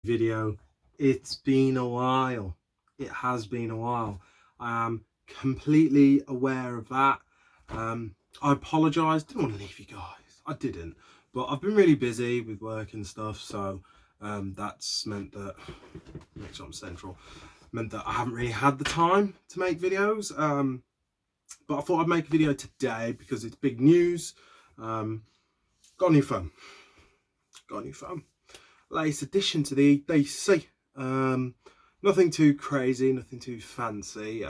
Video. It's been a while. It has been a while. I am completely aware of that. I apologise. Didn't want to leave you guys. I didn't, but I've been really busy with work and stuff. So that's meant that make sure I'm central. Meant that I haven't really had the time to make videos. But I thought I'd make a video today because it's big news. Got a new phone. Got a new phone. Latest addition to the DC. Nothing too crazy, nothing too fancy.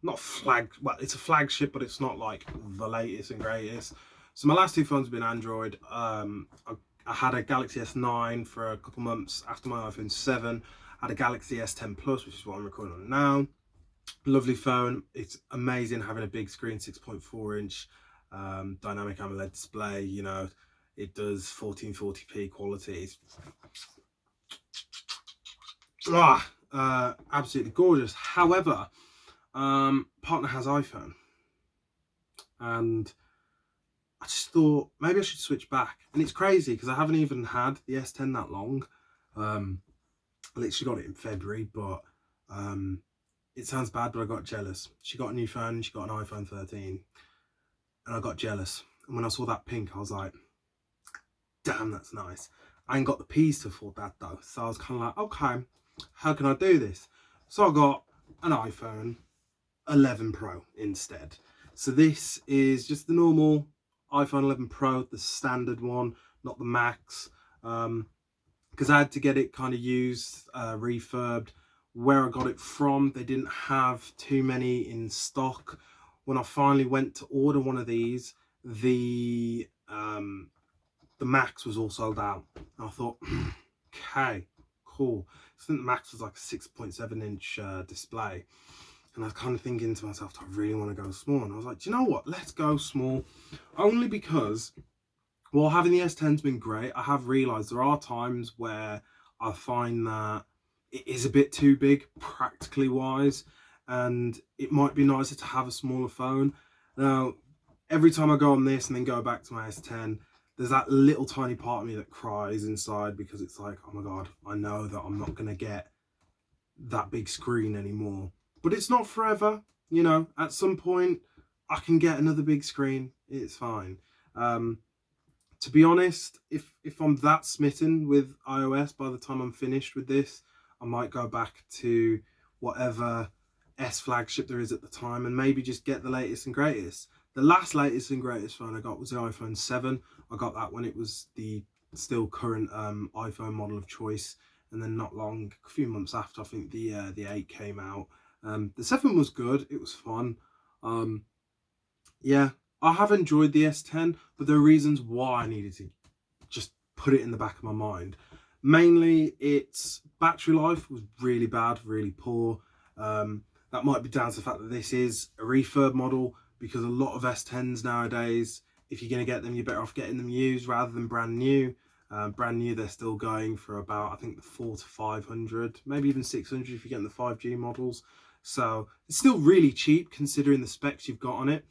Not well, it's a flagship, but it's not like the latest and greatest. So my last two phones have been Android. I had a Galaxy S9 for a couple months after my iPhone 7. I had a Galaxy S10 Plus, which is what I'm recording on now. Lovely phone. It's amazing having a big screen, 6.4-inch dynamic AMOLED display. You know, it does 1440p quality. It's absolutely gorgeous. However, partner has iPhone, and I just thought maybe I should switch back. And it's crazy because I haven't even had the S10 that long. I literally got it in February, but it sounds bad, but I got jealous. She got a new phone. She got an iPhone 13, and I got jealous. And when I saw that pink, I was like, damn, that's nice. I ain't got the peas to afford that though. So I was kind of like, okay, how can I do this? So I got an iPhone 11 Pro instead. So this is just the normal iPhone 11 Pro, the standard one, not the Max. Because I had to get it kind of used, refurbed. Where I got it from, they didn't have too many in stock. When I finally went to order one of these, the Max was all sold out. And I thought, okay, cool. I think the Max was like a 6.7-inch display. And I was kind of thinking to myself, do I really want to go small? And I was like, do you know what? Let's go small. Only because, while having the S10's been great, I have realised there are times where I find that it is a bit too big, practically wise. And it might be nicer to have a smaller phone. Now, every time I go on this and then go back to my S10, there's that little tiny part of me that cries inside because it's like, oh my God, I know that I'm not going to get that big screen anymore. But it's not forever, you know. At some point, I can get another big screen. It's fine. To be honest, if I'm that smitten with iOS by the time I'm finished with this, I might go back to whatever S flagship there is at the time and maybe just get the latest and greatest. The last latest and greatest phone I got was the iPhone 7. I got that when it was the still current iPhone model of choice. And then not long, a few months after, I think the 8 came out. The 7 was good. It was fun. Yeah, I have enjoyed the S10, but there are reasons why I needed to just put it in the back of my mind. Mainly, its battery life was really bad, really poor. That might be down to the fact that this is a refurb model, because a lot of S10s nowadays, if you're going to get them, you're better off getting them used rather than brand new. Brand new, they're still going for about, I think, the 400 to 500, maybe even 600 if you're getting the 5G models. So it's still really cheap considering the specs you've got on it,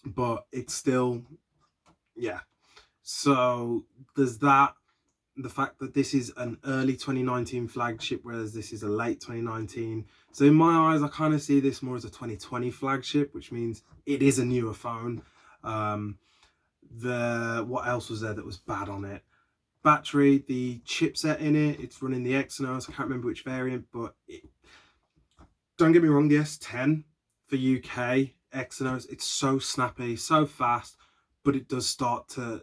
but it's still, yeah. So there's that. The fact that this is an early 2019 flagship, whereas this is a late 2019. So in my eyes, I kind of see this more as a 2020 flagship, which means it is a newer phone. What else was there that was bad on it? Battery, the chipset in it, it's running the Exynos. I can't remember which variant, but don't get me wrong, the S10 for UK Exynos, it's so snappy, so fast, but it does start to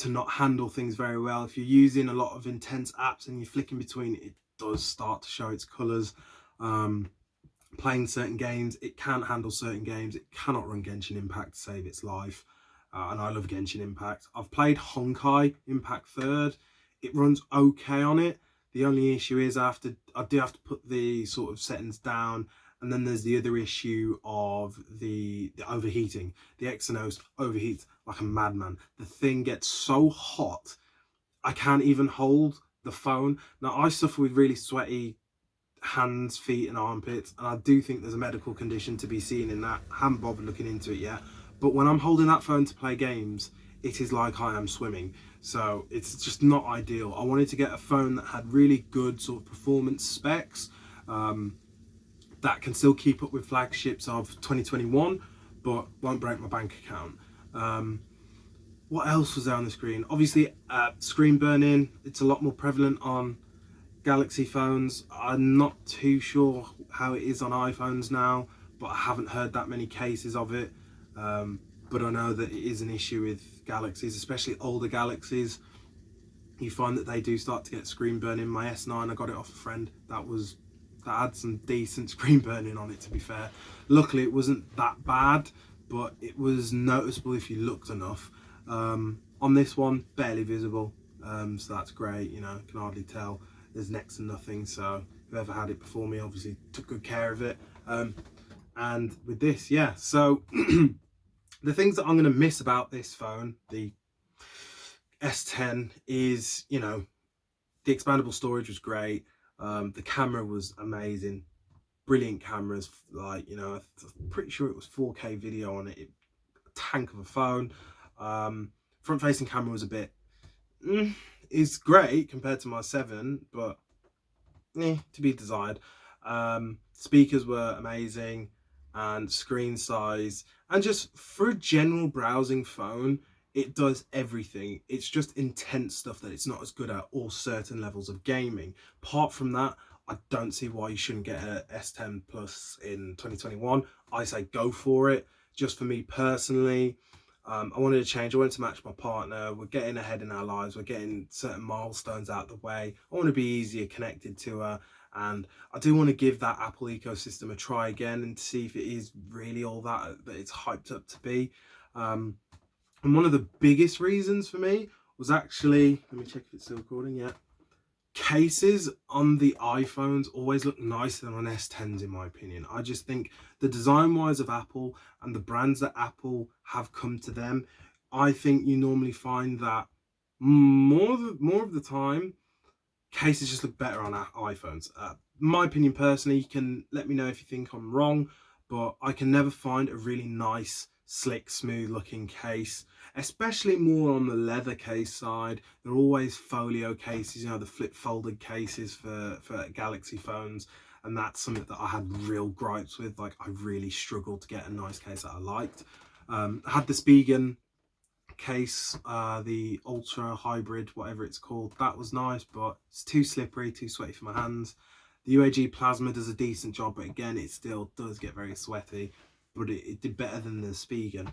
not handle things very well. If you're using a lot of intense apps and you're flicking between, it does start to show its colours. Playing certain games, it can't handle certain games. It cannot run Genshin Impact to save its life. And I love Genshin Impact. I've played Honkai Impact 3rd. It runs okay on it. The only issue is I do have to put the sort of settings down, and then there's the other issue of the overheating. The Exynos overheats like a madman. The thing gets so hot, I can't even hold the phone. Now, I suffer with really sweaty hands, feet and armpits, and I do think there's a medical condition to be seen in that. I haven't bothered looking into it yet. But when I'm holding that phone to play games, it is like I am swimming. So it's just not ideal. I wanted to get a phone that had really good sort of performance specs, that can still keep up with flagships of 2021, but won't break my bank account. What else was there on the screen? Obviously, screen burn-in. It's a lot more prevalent on Galaxy phones. I'm not too sure how it is on iPhones now, but I haven't heard that many cases of it. But I know that it is an issue with Galaxies, especially older Galaxies. You find that they do start to get screen burn-in. My S9, I got it off a friend. That had some decent screen burn-in on it, to be fair. Luckily, it wasn't that bad, but it was noticeable if you looked enough. On this one, barely visible, so that's great. You know, can hardly tell. There's next to nothing, so whoever had it before me obviously took good care of it. And with this, yeah, so the things that I'm going to miss about this phone, the S10, is, you know, the expandable storage was great. The camera was amazing, brilliant cameras. Like, you know, I'm pretty sure it was 4K video on it. A tank of a phone. Front facing camera was a bit is great compared to my 7, but to be desired. Speakers were amazing, and screen size, and just for a general browsing phone, it does everything. It's just intense stuff that it's not as good at, or certain levels of gaming. Apart from that, I don't see why you shouldn't get a S10 Plus in 2021. I say go for it. Just for me personally, I wanted to change. I wanted to match my partner. We're getting ahead in our lives. We're getting certain milestones out of the way. I want to be easier connected to her. And I do want to give that Apple ecosystem a try again and see if it is really all that it's hyped up to be. And one of the biggest reasons for me was actually, let me check if it's still recording, yeah. Cases on the iPhones always look nicer than on S10s, in my opinion. I just think the design wise of Apple and the brands that Apple have come to them, I think you normally find that more of the time cases just look better on our iPhones. My opinion personally, you can let me know if you think I'm wrong, but I can never find a really nice, slick, smooth looking case, especially more on the leather case side. They're always folio cases, you know, the flip folded cases for Galaxy phones, and that's something that I had real gripes with. Like, I really struggled to get a nice case that I liked. I had the Spigen case, the Ultra Hybrid, whatever it's called. That was nice, but it's too slippery, too sweaty for my hands. The UAG Plasma does a decent job, but again, it still does get very sweaty, but it did better than the Spigen.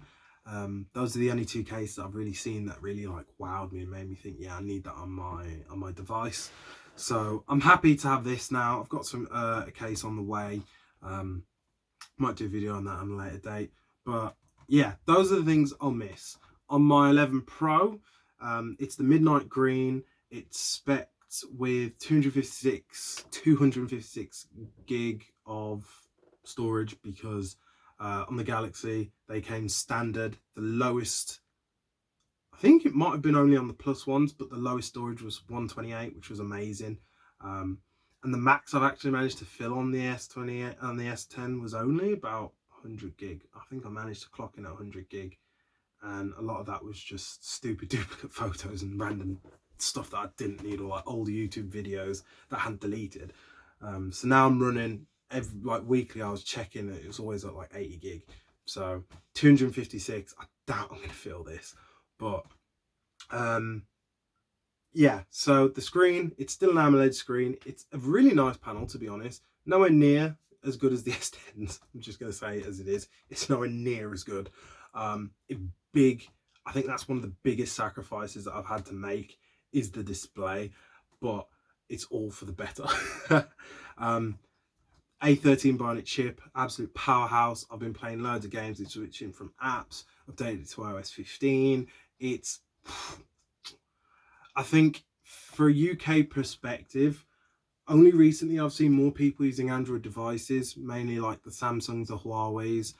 Those are the only two cases I've really seen that really like wowed me and made me think, yeah, I need that on my device. So I'm happy to have this now. I've got some a case on the way. Might do a video on that on a later date, but yeah, those are the things I'll miss. On my 11 Pro, it's the Midnight Green. It's spec'd with 256 gig of storage, because on the Galaxy they came standard. The lowest, I think it might have been only on the Plus ones, but the lowest storage was 128, which was amazing. And the max I've actually managed to fill on the S28 and the S10 was only about 100 gig. I think I managed to clock in at 100 gig. And a lot of that was just stupid duplicate photos and random stuff that I didn't need, or like old YouTube videos that I hadn't deleted. So now I'm running like weekly. I was checking it was always at like 80 gig. So 256. I doubt I'm gonna fill this, but yeah. So the screen, it's still an AMOLED screen. It's a really nice panel, to be honest. Nowhere near as good as the S10s. I'm just gonna say it as it is. It's nowhere near as good. Big, I think that's one of the biggest sacrifices that I've had to make, is the display, but it's all for the better. A13 Bionic chip, absolute powerhouse. I've been playing loads of games. It's switching from apps, updated to iOS 15. It's, I think for a UK perspective, only recently I've seen more people using Android devices, mainly like the Samsungs, the Huawei's.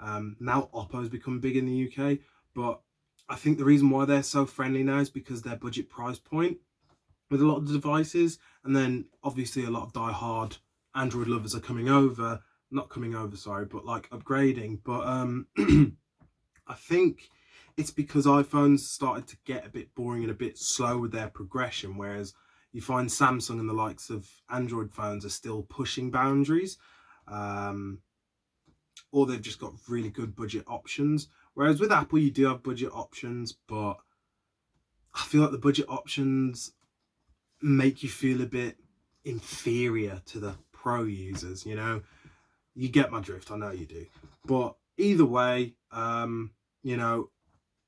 Now Oppo's become big in the UK, but I think the reason why they're so friendly now is because their budget price point with a lot of the devices, and then obviously a lot of die-hard Android lovers are coming over, not coming over, sorry, but like upgrading. But I think it's because iPhones started to get a bit boring and a bit slow with their progression, whereas you find Samsung and the likes of Android phones are still pushing boundaries, or they've just got really good budget options. Whereas with Apple, you do have budget options, but I feel like the budget options make you feel a bit inferior to the pro users, you know? You get my drift, I know you do. But either way, you know,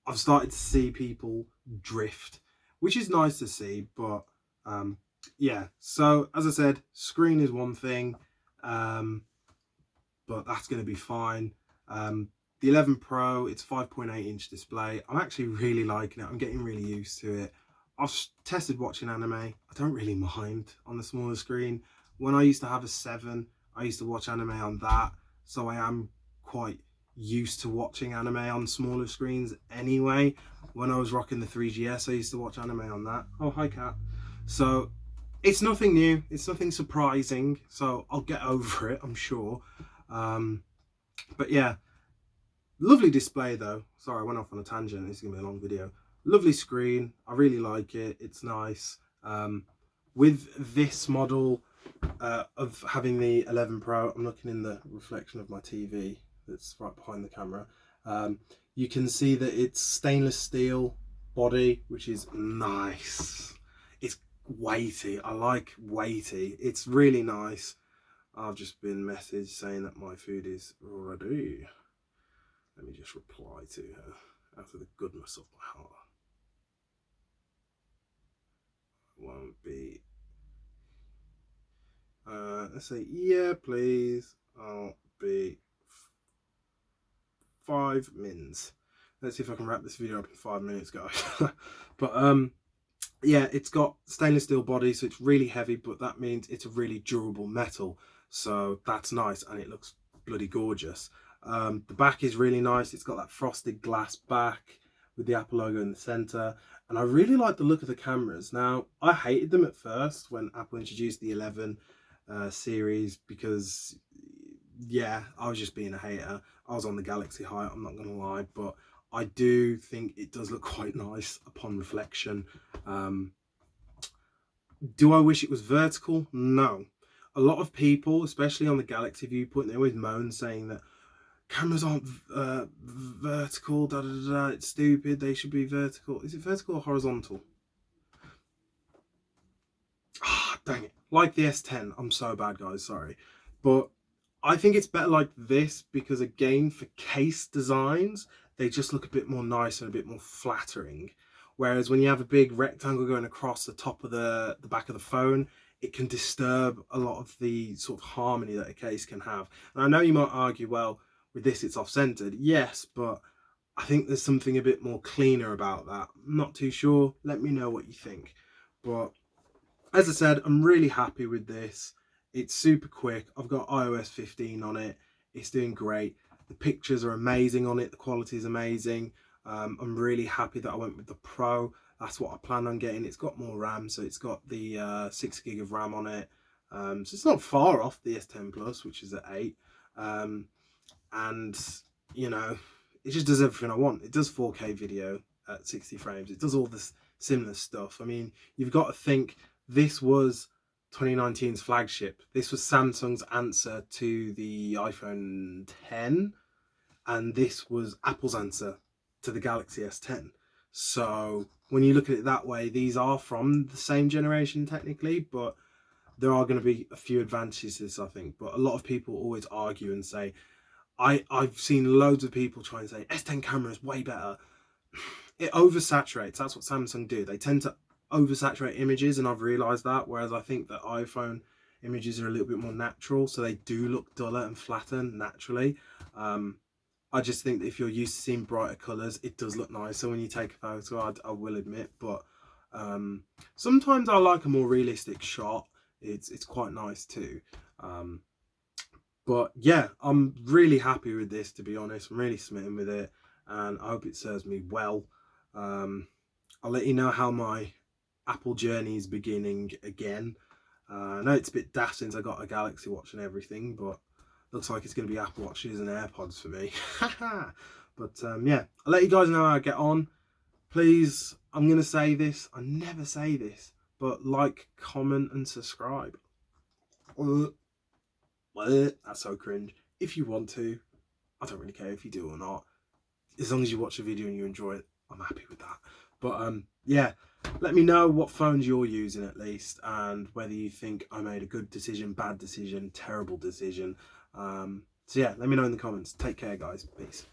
I've started to see people drift, which is nice to see, but yeah. So as I said, screen is one thing, but that's going to be fine. The 11 Pro, it's 5.8-inch display. I'm actually really liking it. I'm getting really used to it. I've tested watching anime. I don't really mind on the smaller screen. When I used to have a 7, I used to watch anime on that, so I am quite used to watching anime on smaller screens anyway. When I was rocking the 3GS, I used to watch anime on that. Oh, hi, cat. So it's nothing new, it's nothing surprising, so I'll get over it, I'm sure. But yeah, lovely display though. Sorry, I went off on a tangent. This is gonna be a long video. Lovely screen, I really like it. It's nice. With this model of having the 11 Pro, I'm looking in the reflection of my TV that's right behind the camera. You can see that it's stainless steel body, which is nice. It's weighty. I like weighty. It's really nice. I've just been messaged saying that my food is ready. Let me just reply to her out of the goodness of my heart. Won't be. Let's say, yeah, please. I'll be 5 mins. Let's see if I can wrap this video up in 5 minutes, guys. But yeah, it's got stainless steel body, so it's really heavy, but that means it's a really durable metal, so that's nice, and it looks bloody gorgeous. The back is really nice. It's got that frosted glass back with the Apple logo in the center, and I really like the look of the cameras. Now, I hated them at first when Apple introduced the 11 series, because yeah, I was just being a hater. I was on the Galaxy high, I'm not gonna lie, but I do think it does look quite nice upon reflection. Do I wish it was vertical? No. A lot of people, especially on the Galaxy viewpoint, they always moan saying that cameras aren't vertical, da da da, it's stupid, they should be vertical. Is it vertical or horizontal? Ah, dang it. Like the S10, I'm so bad, guys, sorry. But I think it's better like this because, again, for case designs, they just look a bit more nice and a bit more flattering. Whereas when you have a big rectangle going across the top of the back of the phone, it can disturb a lot of the sort of harmony that a case can have. And I know you might argue, well, with this it's off-centered. Yes, but I think there's something a bit more cleaner about that. I'm not too sure. Let me know what you think. But as I said, I'm really happy with this. It's super quick. I've got iOS 15 on it. It's doing great. The pictures are amazing on it. The quality is amazing. I'm really happy that I went with the Pro. That's what I plan on getting. It's got more RAM, so it's got the 6 gig of RAM on it. So it's not far off the S10 Plus, which is at 8. And, you know, it just does everything I want. It does 4K video at 60 frames. It does all this similar stuff. I mean, you've got to think, this was 2019's flagship. This was Samsung's answer to the iPhone 10, and this was Apple's answer to the Galaxy S10. So when you look at it that way, these are from the same generation technically, but there are going to be a few advantages to this, I think. But a lot of people always argue and say, I've seen loads of people try and say S10 camera is way better. It oversaturates. That's what Samsung do. They tend to oversaturate images, and I've realized that, whereas I think that iPhone images are a little bit more natural, so they do look duller and flatter naturally. I just think that if you're used to seeing brighter colors, it does look nicer when you take a photo, I will admit. But sometimes I like a more realistic shot. It's quite nice too. But yeah, I'm really happy with this, to be honest. I'm really smitten with it, and I hope it serves me well. I'll let you know how my Apple journey is beginning again. I know it's a bit daft since I got a Galaxy Watch and everything, but looks like it's going to be Apple Watches and AirPods for me. But But yeah, I'll let you guys know how I get on. Please, I'm going to say this. I never say this, but like, comment and subscribe. That's so cringe. If you want to, I don't really care if you do or not. As long as you watch the video and you enjoy it, I'm happy with that. But yeah, let me know what phones you're using at least, and whether you think I made a good decision, bad decision, terrible decision. So yeah, let me know in the comments. Take care, guys. Peace.